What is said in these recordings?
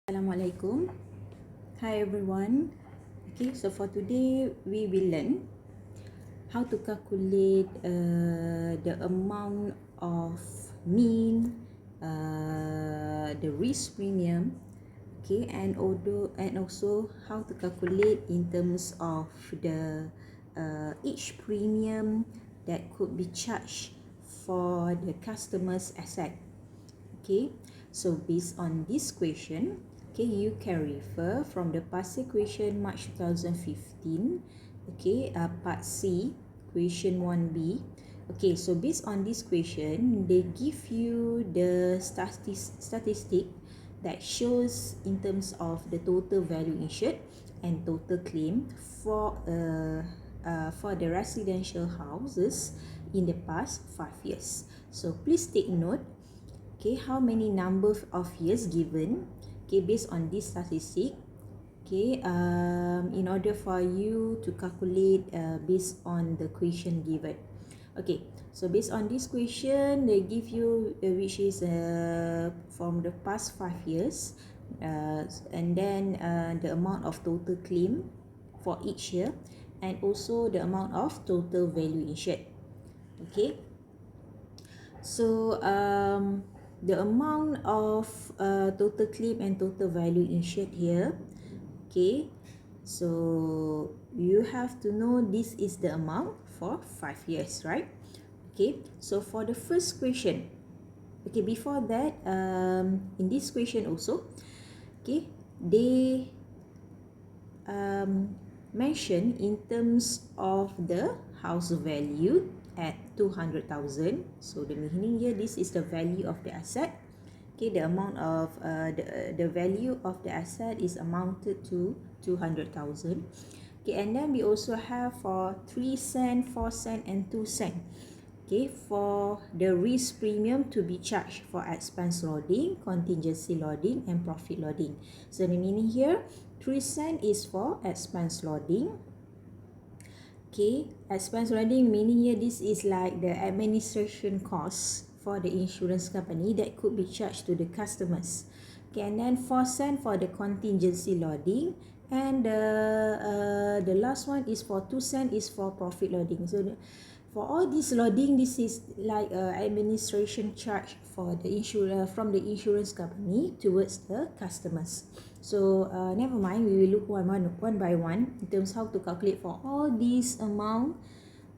Assalamualaikum. Hi everyone. Okay, so for today we will learn how to calculate the amount of mean, the risk premium, okay, and also how to calculate in terms of the each premium that could be charged for the customer's asset. Okay, so based on this question, okay, you can refer from the past question March 2015, okay, part C, question 1B. Okay, so based on this question, they give you the statistic that shows in terms of the total value insured and total claim for the residential houses in the past 5 years. So please take note, okay, how many number of years given, okay, based on this statistic, okay, in order for you to calculate based on the question given. Okay, so based on this question, they give you which is from the past 5 years, and then the amount of total claim for each year, and also the amount of total value insured. Okay, so the amount of total claim and total value insured here, okay, so you have to know this is the amount for 5 years, right? Okay, so for the first question, okay, before that, in this question also, okay, they mention in terms of the house value at 200,000. So the meaning here, this is the value of the asset. Okay, the amount of the value of the asset is amounted to 200,000. Okay, and then we also have for 3 cent, 4 cent, and 2 cent. Okay, for the risk premium to be charged for expense loading, contingency loading, and profit loading. So the meaning here, 3 cent is for expense loading. Okay, expense loading meaning here this is like the administration costs for the insurance company that could be charged to the customers. Okay, and then 4 cent for the contingency loading, and the last one is for 2 cent is for profit loading. So for all this loading, this is like administration charge for the from the insurance company towards the customers. So never mind, we will look one by one in terms how to calculate for all these amount,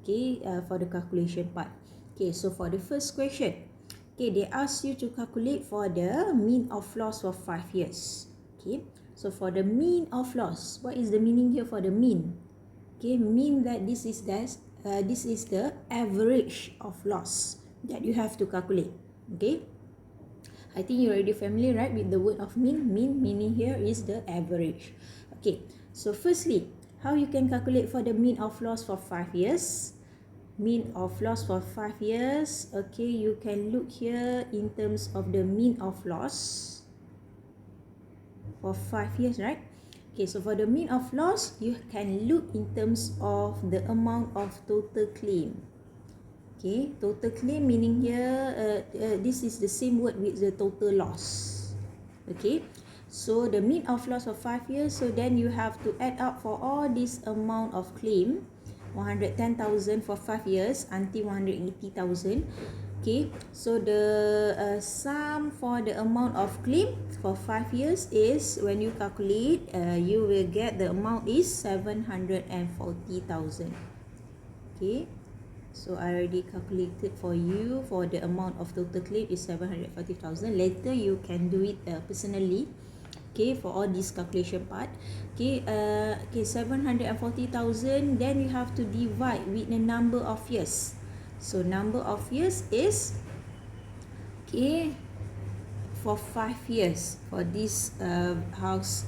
okay, for the calculation part. Okay, so for the first question, okay, they ask you to calculate for the mean of loss for 5 years. Okay, so for the mean of loss, what is the meaning here for the mean? Okay, mean that this is the average of loss that you have to calculate. Okay, I think you're already familiar, right, with the word of mean. Mean meaning here is the average. Okay, so firstly, how you can calculate for the mean of loss for 5 years? Mean of loss for 5 years, okay, you can look here in terms of the mean of loss for 5 years, right? Okay, so for the mean of loss, you can look in terms of the amount of total claim. Okay, total claim meaning here, this is the same word with the total loss. Okay, so the mean of loss for 5 years, so then you have to add up for all this amount of claim, 110,000 for 5 years until 180,000. Okay, so the sum for the amount of claim for 5 years is, when you calculate, you will get the amount is 740,000. Okay, so I already calculated for you for the amount of total claim is 740,000. Later you can do it personally. Okay, for all this calculation part. Okay, 740,000. Then you have to divide with the number of years. So number of years is, okay, for 5 years for this house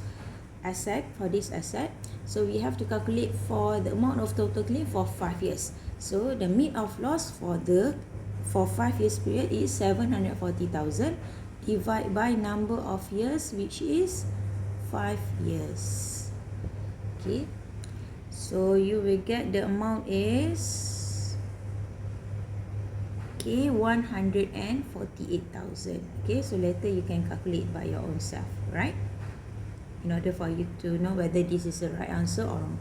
asset, for this asset. So we have to calculate for the amount of total claim for 5 years. So the mean of loss for 5 years period is 740,000 divided by number of years, which is 5 years. Okay, so you will get the amount is, okay, 148,000. Okay, so later you can calculate by your own self, right? in order for you to know whether this is the right answer or wrong.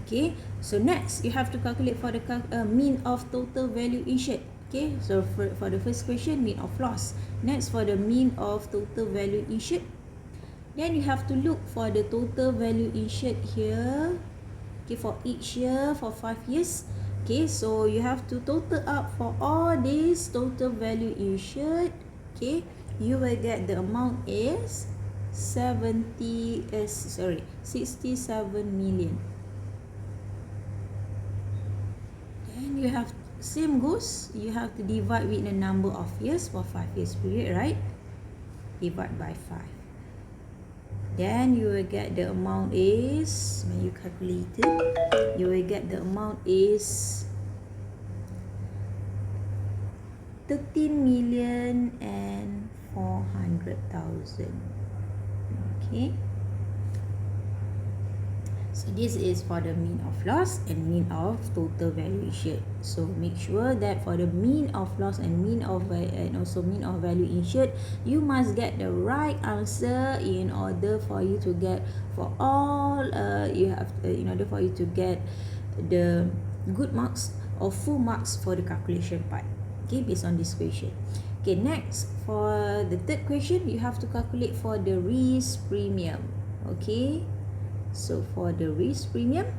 Okay, so next you have to calculate for the mean of total value insured. Okay, so for the first question, mean of loss. Next, for the mean of total value insured, then you have to look for the total value insured here. Okay, for each year for 5 years. Okay, so you have to total up for all these total value insured. Okay, you will get the amount is 67 million. Then you have, same goes, you have to divide with the number of years for 5 years period, right? Divide by 5. Then you will get the amount is, when you calculate it, you will get the amount is 13,400,000. Okay. So this is for the mean of loss and mean of total value insured. So make sure that for the mean of loss and mean of and also mean of value insured, you must get the right answer in order for you to get for all in order for you to get the good marks or full marks for the calculation part. Okay, based on this question. Okay, next for the third question, you have to calculate for the risk premium. Okay. So for the risk premium,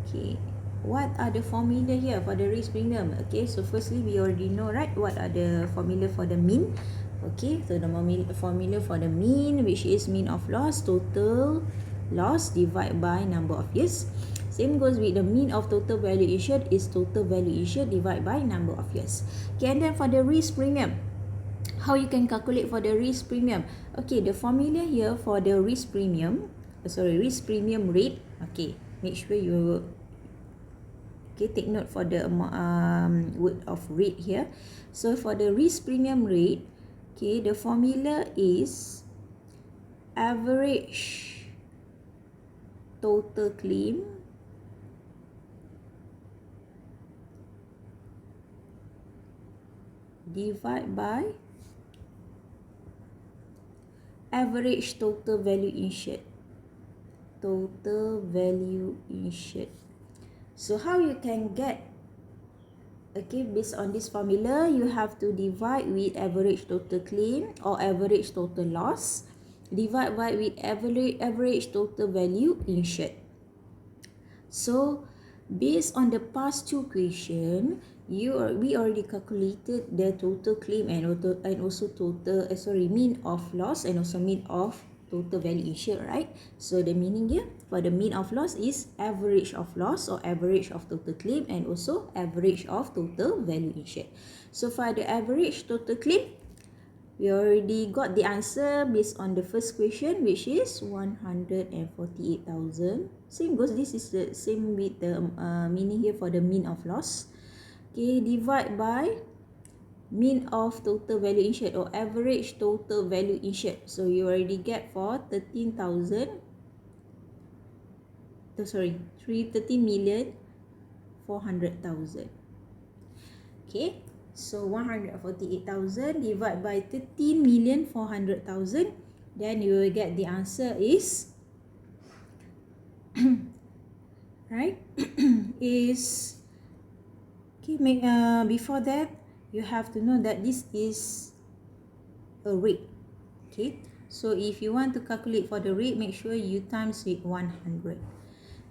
okay, what are the formula here for the risk premium? Okay, so firstly we already know, right, what are the formula for the mean. Okay, so the formula for the mean, which is mean of loss, total loss divided by number of years. Same goes with the mean of total value insured is total value insured divided by number of years. Okay, and then for the risk premium, how you can calculate for the risk premium? Okay, the formula here for the risk premium, risk premium rate. Okay, make sure you take note for the word of rate here. So for the risk premium rate, okay, the formula is average total claim divided by average total value insured. Total value insured. So how you can get, okay, based on this formula, you have to divide with average total claim or average total loss, divide by with average total value insured. So based on the past two question, we already calculated the total claim and also total mean of loss and also mean of total value insured, right? So the meaning here for the mean of loss is average of loss or average of total claim and also average of total value insured. So for the average total claim, we already got the answer based on the first question, which is 148,000. Same goes, this is the same with the meaning here for the mean of loss. Okay, divide by mean of total value insured or average total value insured. So you already get for 13,400,000. Okay, so 148,000 divided by 13,400,000, then you will get the answer is right is okay. Before that, you have to know that this is a rate. Okay, so if you want to calculate for the rate, make sure you times with 100.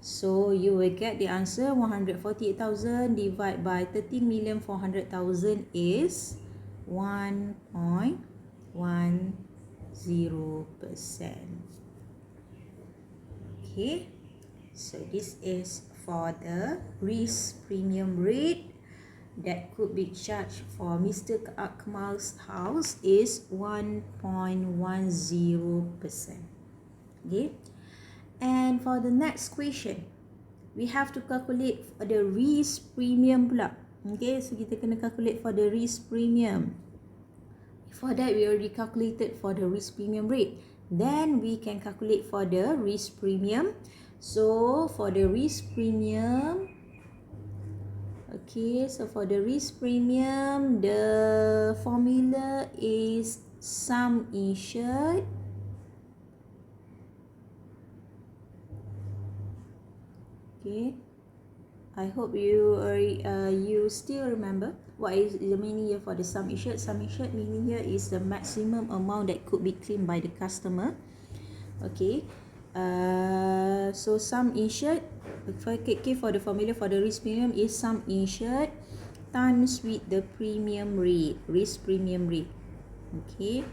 So you will get the answer 148,000 divided by 13,400,000 is 1.10%. Okay, so this is for the risk premium rate that could be charged for Mr. Akmal's house is 1.10%. Okay, and for the next question, we have to calculate for the risk premium pula. Okay, so kita kena calculate for the risk premium. For that, we already calculated for the risk premium rate. Then we can calculate for the risk premium. So for the risk premium, okay, so for the risk premium, the formula is sum insured Okay, I hope you still remember what is the meaning here for the sum insured. Sum insured meaning here is the maximum amount that could be claimed by the customer. Okay, so sum insured, for the formula for the risk premium is sum insured times with the premium rate, risk premium rate. Okay.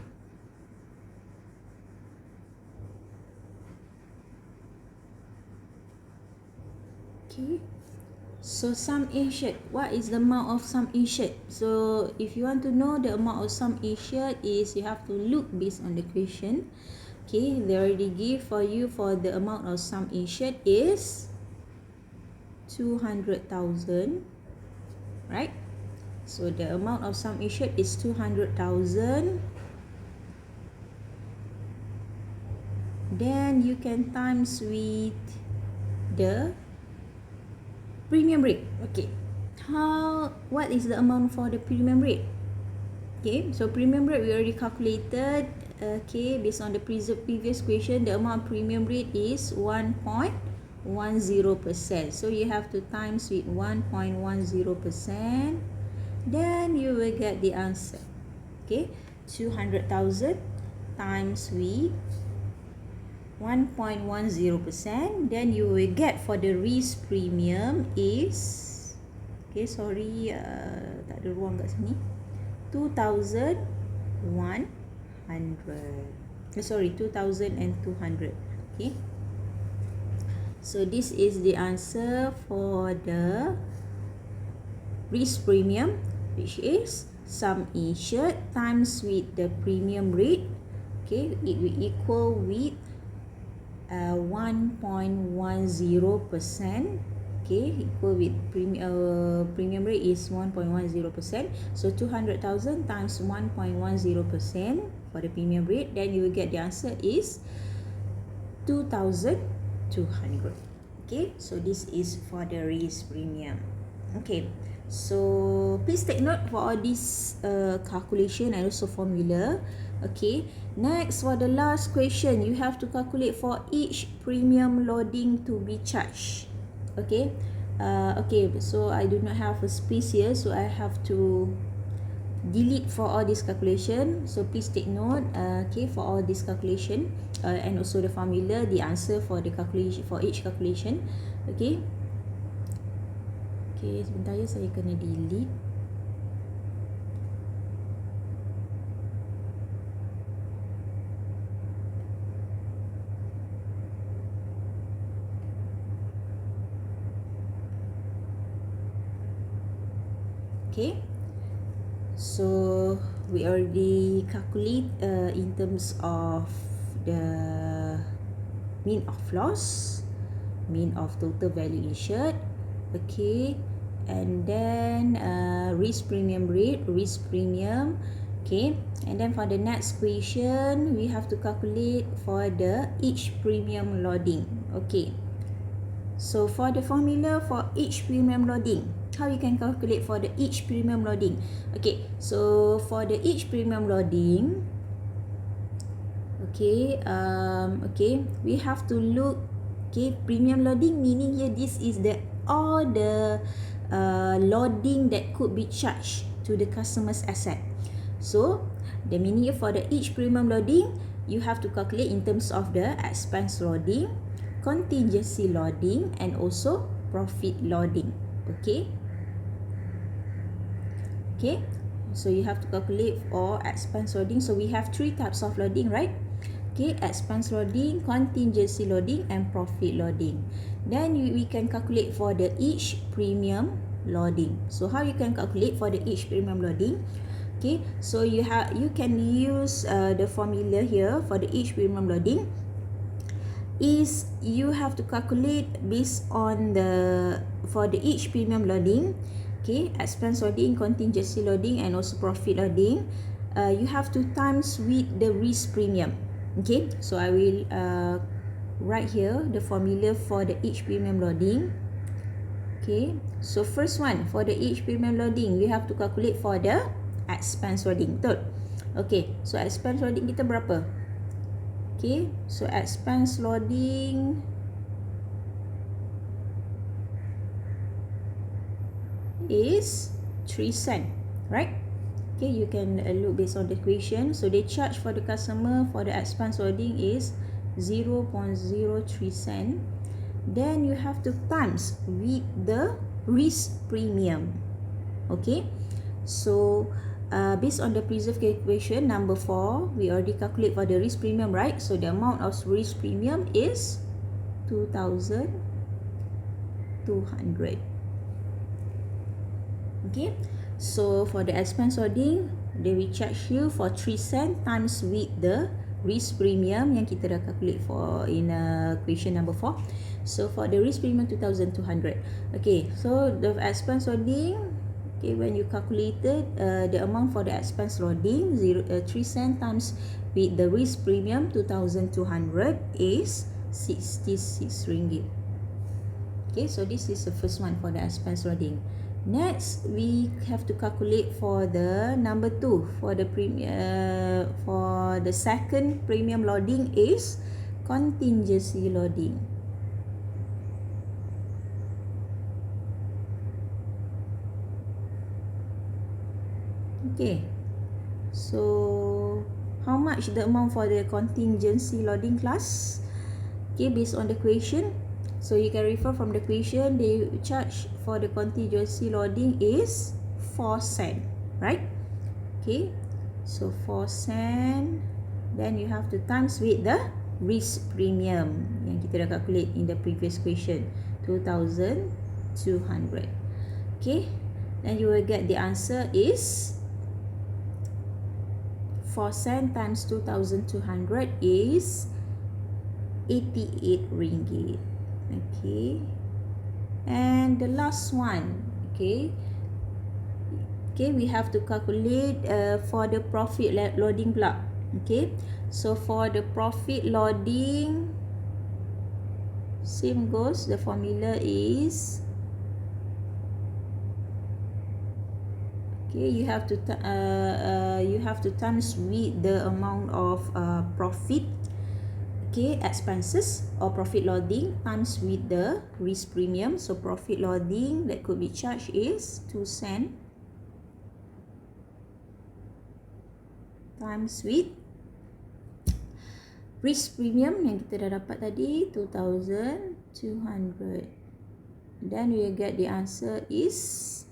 Okay. So sum insured, what is the amount of sum insured? So if you want to know the amount of sum insured is, you have to look based on the question. Okay, they already give for you for the amount of sum insured is 200,000, right? So the amount of sum insured is 200,000. Then you can times with the premium rate. Okay, what is the amount for the premium rate? Okay, so premium rate we already calculated. Okay, based on the previous question, the amount of premium rate is 1.10%. So you have to times with 1.10%. Then you will get the answer. Okay, 200,000 times with 1.10%. Then you will get for the risk premium is, okay, sorry, tak ada ruang kat sini, 2,100. Sorry, 2,200. Okay, so this is the answer for the risk premium, which is sum insured times with the premium rate. Okay, it will equal with 1.10%. Okay, equal with premium rate is 1.10%. So 200,000 times 1.10% for the premium rate, then you will get the answer is 2,200. Okay, so this is for the risk premium. Okay, so please take note for all this calculation and also formula. Okay, next for the last question, you have to calculate for each premium loading to be charged. Okay, okay, so I do not have a space here, so I have to delete for all this calculation. So please take note, okay, for all this calculation and also the formula, the answer for the calculation for each calculation. Okay, okay, sebentar ya, saya kena delete. Okay, so we already calculate in terms of the mean of loss, mean of total value insured. Okay, and then risk premium rate, risk premium. Okay, and then for the next question, we have to calculate for the each premium loading. Okay, so for the formula for each premium loading, how you can calculate for the each premium loading? Okay, so for the each premium loading, okay, okay, we have to look. Okay, premium loading meaning here this is the all the loading that could be charged to the customer's asset. So the meaning here for the each premium loading, you have to calculate in terms of the expense loading, contingency loading, and also profit loading. Okay, okay, so you have to calculate for expense loading. So we have three types of loading, right? Okay, expense loading, contingency loading, and profit loading. Then we can calculate for the each premium loading. So how you can calculate for the each premium loading? Okay, so you can use the formula here for the each premium loading. Is you have to calculate based on the for the each premium loading. Okay, expense loading, contingency loading, and also profit loading. You have to times with the risk premium. Okay, so I will write here the formula for the each premium loading. Okay, so first one for the each premium loading, you have to calculate for the expense loading. Betul? Okay, so expense loading kita berapa? Okay, so expense loading is 3 cent, right? Okay, you can look based on the equation. So they charge for the customer for the expense loading is 0.03 cent. Then you have to times with the risk premium. Okay, so based on the preserved equation number 4, we already calculate for the risk premium, right? So the amount of risk premium is 2,200. Okay, so for the expense loading, they will charge you for 3 cent times with the risk premium yang kita dah calculate for in equation number 4. So for the risk premium 2,200. Okay, so the expense loading, okay, when you calculated the amount for the expense loading 3 cent times with the risk premium 2,200 is 66 ringgit. Okay, so this is the first one for the expense loading. Next, we have to calculate for the number 2 for the for the second premium loading is contingency loading. Okay, so how much the amount for the contingency loading class? Okay, based on the equation, so you can refer from the equation. They charge for the contingency loading is 4 cent, right? Okay, so 4 cent, then you have to times with the risk premium yang kita dah calculate in the previous equation 2,200. Okay, then you will get the answer is 4 cent times 2,200 is 88 ringgit. Okay, and the last one, okay, we have to calculate for the profit loading pula. Okay, so for the profit loading, same goes, the formula is, okay, you have to times with the amount of profit, okay, expenses or profit loading times with the risk premium. So profit loading that could be charged is 2 cent times with risk premium yang kita dah dapat tadi 2,200. Then we will get the answer is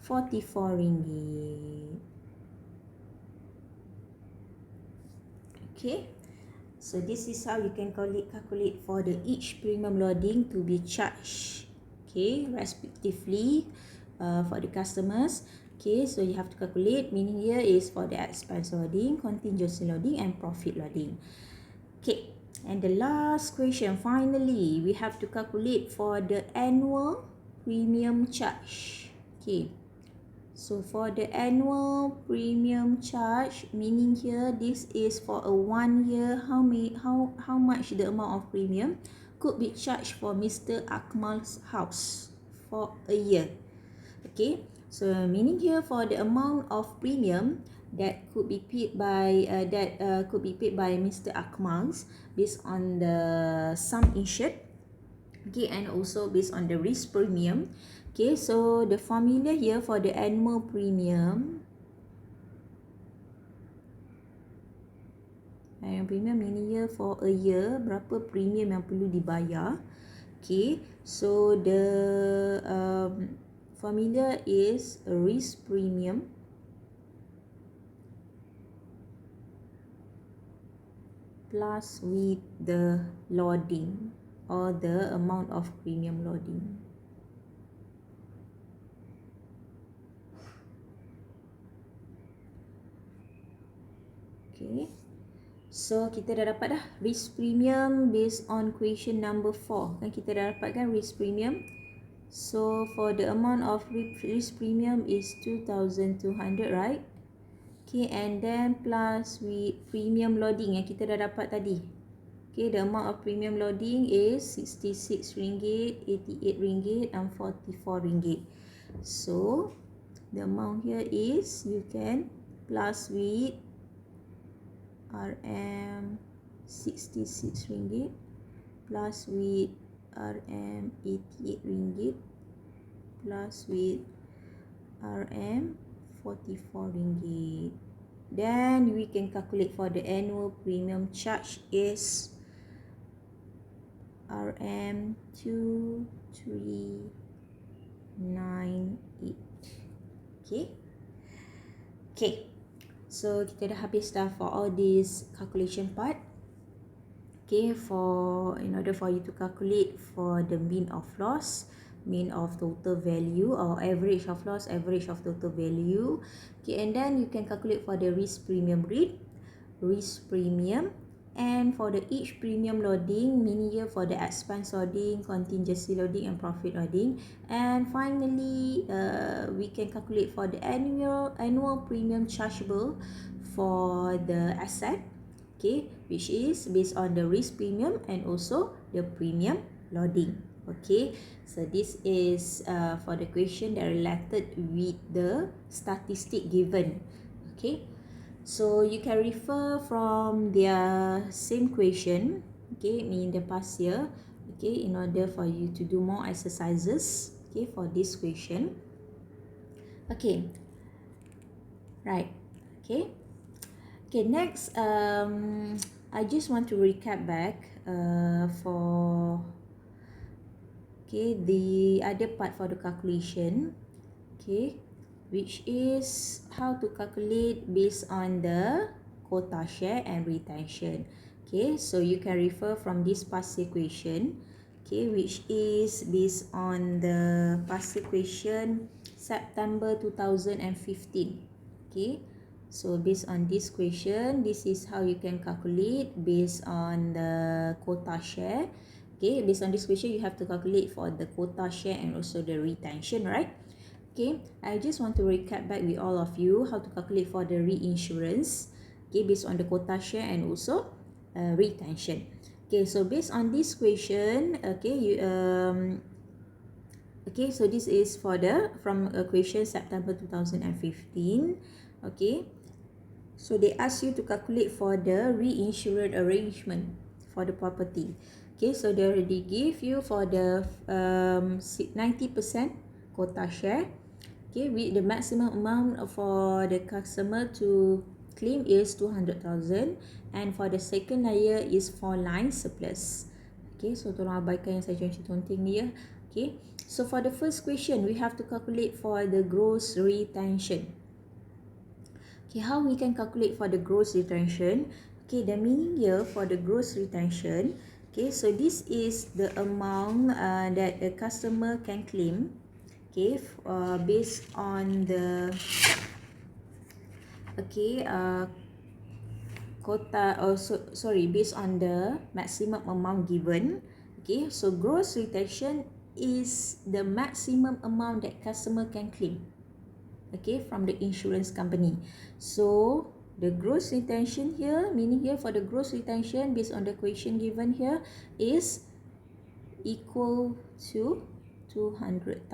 44 ringgit. Okay, so this is how you can calculate for the each premium loading to be charged, okay, respectively for the customers. Okay, so you have to calculate, meaning here is for the expense loading, contingency loading and profit loading. Okay, and the last question, finally, we have to calculate for the annual premium charge. Okay, so for the annual premium charge, meaning here this is for a 1 year, how much the amount of premium could be charged for Mr. Akmal's house for a year. Okay, so meaning here for the amount of premium that could be paid by Mr. Akmal's based on the sum insured, okay, and also based on the risk premium. Okay, so the formula here for the annual premium, meaning here for a year, berapa premium yang perlu dibayar. Okay, so the formula is risk premium plus with the loading or the amount of premium loading. Okay, so kita dah dapat dah risk premium based on equation number 4. Kan kita dah dapatkan risk premium. So for the amount of risk premium is 2,200, right? Okay, and then plus with premium loading yang kita dah dapat tadi. Okay, the amount of premium loading is 66 ringgit, 88 ringgit and 44 ringgit. So the amount here is, you can plus with RM 66 ringgit plus with RM 88 ringgit plus with RM 44 ringgit. Then we can calculate for the annual premium charge is RM 2398. Okay. Okay. So kita dah habis dah for all this calculation part. Okay, in order for you to calculate for the mean of loss, mean of total value, or average of loss, average of total value. Okay, and then you can calculate for the risk premium rate, risk premium, and for the each premium loading, meaning here for the expense loading, contingency loading, and profit loading. And finally, we can calculate for the annual premium chargeable for the asset. Okay, which is based on the risk premium and also the premium loading. Okay, so this is for the question that related with the statistic given. Okay, so you can refer from their same question, okay, in the past year, okay, in order for you to do more exercises, okay, for this question. Okay, right, okay. Okay, next, I just want to recap back for the other part for the calculation, okay, which is how to calculate based on the quota share and retention. Okay, so you can refer from this past equation, okay, which is based on the past equation September 2015. Okay, so based on this question, this is how you can calculate based on the quota share. Okay, based on this question, you have to calculate for the quota share and also the retention, right? Okay, I just want to recap back with all of you how to calculate for the reinsurance. Okay, based on the quota share and also retention. Okay, so based on this question, okay, so this is for the from question September 2015. Okay, so they ask you to calculate for the reinsurance arrangement for the property. Okay, so they already give you for the 90% quota share. Okay, with the maximum amount for the customer to claim is 200,000, and for the second layer is 4 lines surplus. Okay, so tolong abaikan yang saya contoh-contoh ni ya. Okay, so for the first question, we have to calculate for the gross retention. Okay, how we can calculate for the gross retention? Okay, the meaning here for the gross retention, okay, so this is the amount that a customer can claim, okay, based on the quota, based on the maximum amount given. Okay, so gross retention is the maximum amount that customer can claim, okay, from the insurance company. So the gross retention here, meaning here for the gross retention based on the question given here is equal to 200,000.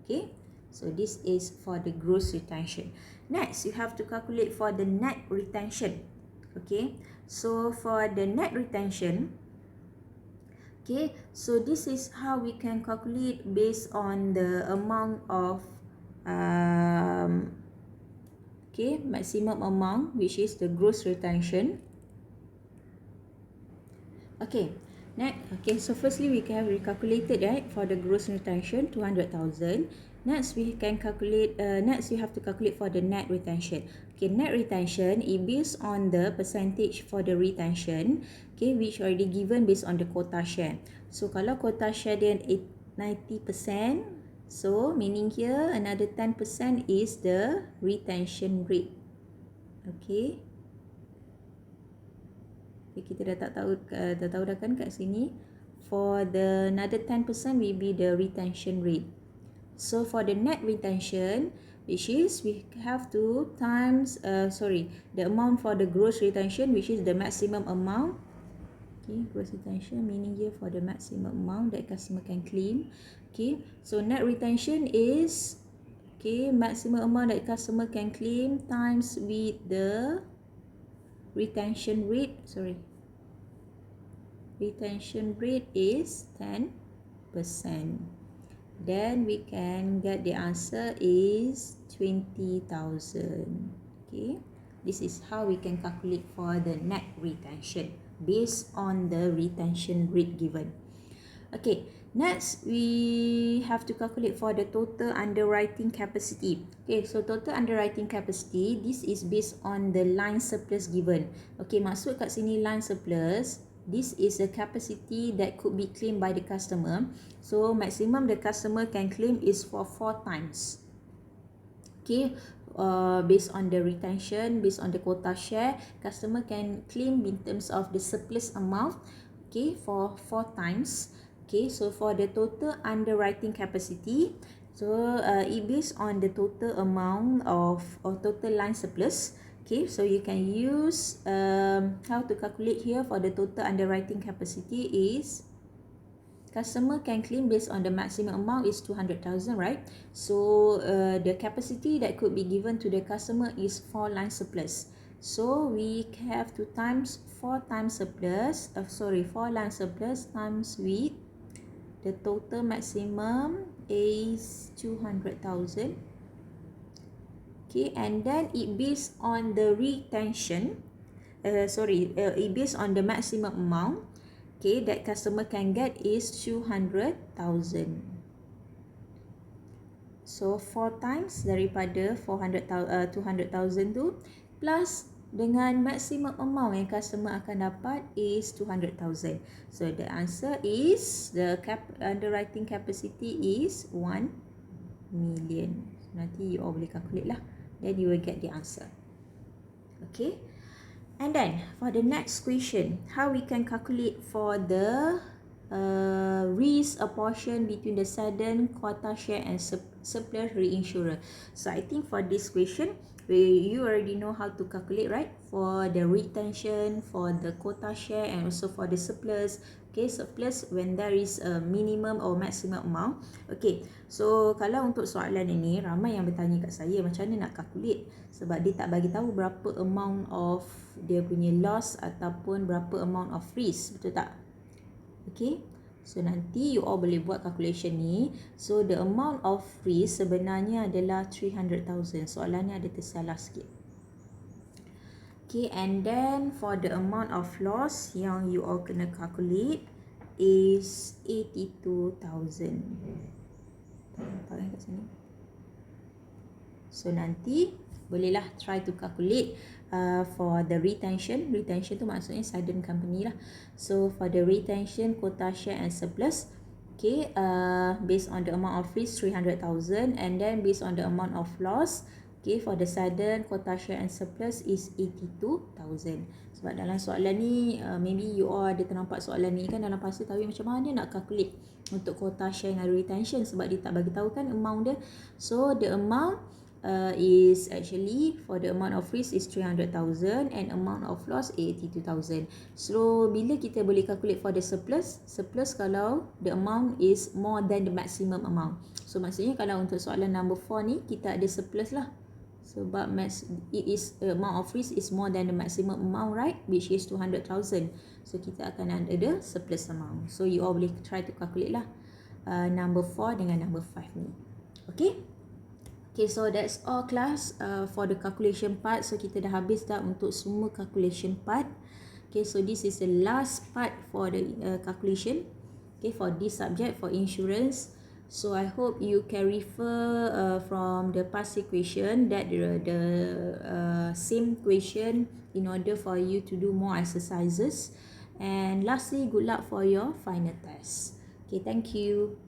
Okay, so this is for the gross retention. Next, you have to calculate for the net retention. Okay, so for the net retention, okay, so this is how we can calculate based on the amount of maximum amount, which is the gross retention. Okay, next, so firstly we have recalculated, right, for the gross retention 200,000. Next we can calculate, next you have to calculate for the net retention. Okay, net retention is based on the percentage for the retention, okay, which already given based on the quota share. So kalau quota share dia 90%, so meaning here another 10% is the retention rate. Okay, kita dah tahu dah kan kat sini. For the another 10% will be the retention rate. So for the net retention, which is we have to times the amount for the gross retention, which is the maximum amount. Okay, gross retention meaning here for the maximum amount that customer can claim. Okay, so net retention is maximum amount that customer can claim times with the retention rate. Retention rate is 10%. then we can get the answer is 20,000. Okay, this is how we can calculate for the net retention based on the retention rate given. Okay, next we have to calculate for the total underwriting capacity. Okay, so total underwriting capacity, this is based on the line surplus given. Okay, maksud kat sini line surplus, this is a capacity that could be claimed by the customer. So maximum the customer can claim is for 4 times. Okay, based on the retention, based on the quota share, customer can claim in terms of the surplus amount, okay, for 4 times. Okay, so for the total underwriting capacity, so it based on the total amount of or total line surplus. Okay, so you can use how to calculate here for the total underwriting capacity is customer can claim based on the maximum amount is 200,000, right? So the capacity that could be given to the customer is 4 line surplus. So we have to times 4 times surplus, 4 line surplus times with the total maximum is 200,000. Okay, and then it based on the retention, it based on the maximum amount, okay, that customer can get is 200,000. So 4 times daripada 200,000 tu plus dengan maximum amount yang customer akan dapat is 200,000. So the answer is the underwriting capacity is 1 million. Nanti you all boleh calculate lah. Then you will get the answer. Okay. And then for the next question, how we can calculate for the risk apportion between the sudden quota share and surplus reinsurer. So I think for this question, you already know how to calculate, right? For the retention, for the quota share, and also for the surplus. Okay, surplus when there is a minimum or maximum amount. Okay, so kalau untuk soalan ini, ramai yang bertanya kat saya macam mana nak calculate. Sebab dia tak bagi tahu berapa amount of dia punya loss ataupun berapa amount of risk, betul tak? Okay, so nanti you all boleh buat calculation ni. So the amount of risk sebenarnya adalah 300,000. Soalannya ada tersalah sikit. Okay, and then for the amount of loss yang you all kena calculate is 82,000. Tahu kat sini. So nanti bolehlah try to calculate for the retention. Retention tu maksudnya sudden company lah. So for the retention, quota share and surplus, okay, based on the amount of risk 300,000, and then based on the amount of loss, okay, for the sudden, quota share and surplus is 82,000. Sebab dalam soalan ni maybe you all ada ternampak soalan ni kan dalam pasal, tapi macam mana nak calculate untuk quota share dan retention sebab dia tak bagi tahu kan amount dia. So the amount is actually for the amount of risk is 300,000 and amount of loss 82,000. So bila kita boleh calculate for the surplus? Surplus kalau the amount is more than the maximum amount. So maksudnya kalau untuk soalan number 4 ni kita ada surplus lah. Sebab amount of risk is more than the maximum amount, right? Which is 200,000. So kita akan ada the surplus amount. So you all boleh try to calculate lah number 4 dengan number 5 ni. Okay? Okay, so that's all class for the calculation part. So kita dah habis dah untuk semua calculation part. Okay, so this is the last part for the calculation. Okay, for this subject, for insurance. So I hope you can refer from the past equation that the same question in order for you to do more exercises. And lastly, good luck for your final test. Okay, thank you.